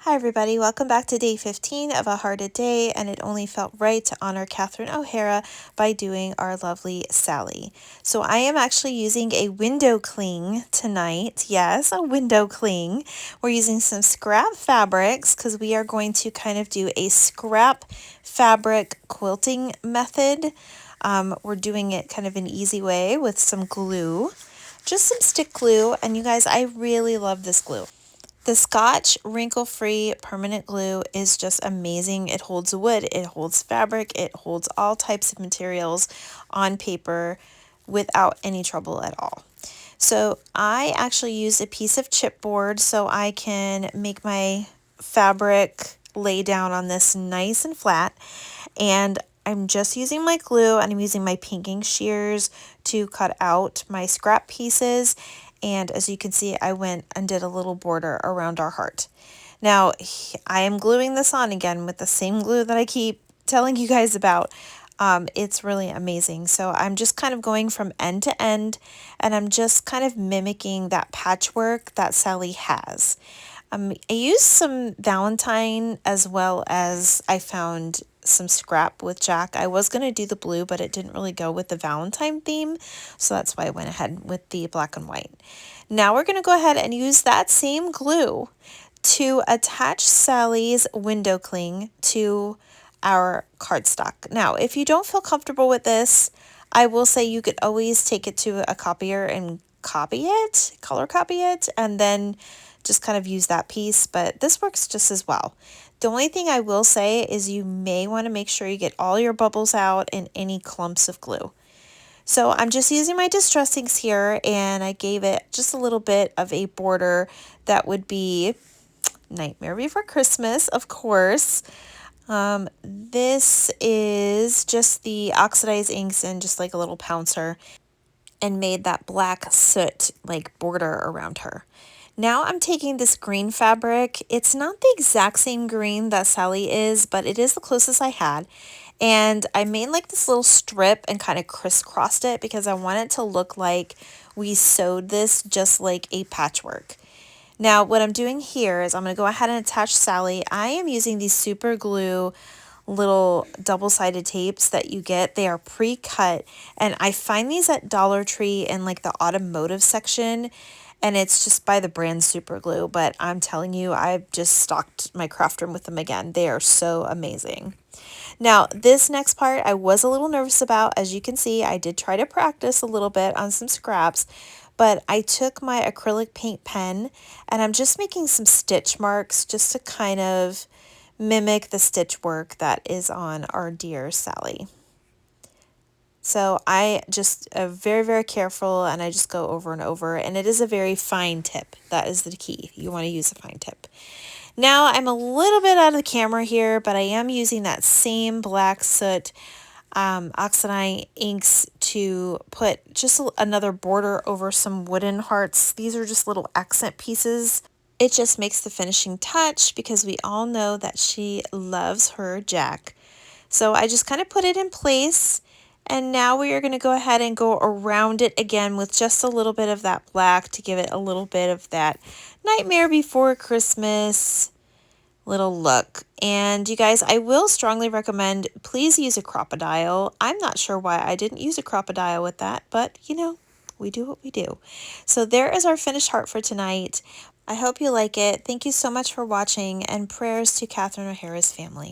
Hi everybody, welcome back to day 15 of A Heart a Day, and it only felt right to honor Catherine O'Hara by doing our lovely Sally. So I am actually using a window cling tonight. Yes, a window cling. We're using some scrap fabrics because we are going to kind of do a scrap fabric quilting method. We're doing it kind of an easy way with some glue, just some stick glue, and you guys, I really love this glue. The Scotch wrinkle-free permanent glue is just amazing. It holds wood, it holds fabric, it holds all types of materials on paper without any trouble at all. So I actually use a piece of chipboard so I can make my fabric lay down on this nice and flat. And I'm just using my glue and I'm using my pinking shears to cut out my scrap pieces. And as you can see, I went and did a little border around our heart. Now, I am gluing this on again with the same glue that I keep telling you guys about. It's really amazing. So I'm just kind of going from end to end, and I'm just kind of mimicking that patchwork that Sally has. I used some Valentine as well as I found some scrap with Jack. I was going to do the blue, but it didn't really go with the Valentine theme, so that's why I went ahead with the black and white. Now we're going to go ahead and use that same glue to attach Sally's window cling to our cardstock. Now, if you don't feel comfortable with this, I will say you could always take it to a copier and copy it, color copy it, and then just kind of use that piece, but this works just as well. The only thing I will say is you may want to make sure you get all your bubbles out and any clumps of glue. So I'm just using my distress inks here, and I gave it just a little bit of a border that would be Nightmare Before Christmas, of course. This is just the oxidized inks and just like a little pouncer, and made that black soot like border around her. Now I'm taking this green fabric. It's not the exact same green that Sally is, but it is the closest I had. And I made like this little strip and kind of crisscrossed it because I want it to look like we sewed this just like a patchwork. Now what I'm doing here is I'm going to go ahead and attach Sally. I am using these super glue little double-sided tapes that you get. They are pre-cut, and I find these at Dollar Tree in like the automotive section, and it's just by the brand Super Glue, but I'm telling you, I've just stocked my craft room with them again. They are so amazing. Now, this next part I was a little nervous about. As you can see, I did try to practice a little bit on some scraps, but I took my acrylic paint pen and I'm just making some stitch marks just to kind of mimic the stitch work that is on our dear Sally. So I just very, very careful, and I just go over and over, and it is a very fine tip. That is the key. You want to use a fine tip. Now I'm a little bit out of the camera here, but I am using that same black soot oxidized inks to put just another border over some wooden hearts. These are just little accent pieces. It just makes the finishing touch because we all know that she loves her Jack. So I just kind of put it in place, and now we are going to go ahead and go around it again with just a little bit of that black to give it a little bit of that Nightmare Before Christmas little look. And you guys, I will strongly recommend, please use a crocodile. I'm not sure why I didn't use a crocodile with that, but you know, we do what we do. So there is our finished heart for tonight. I hope you like it. Thank you so much for watching, and prayers to Catherine O'Hara's family.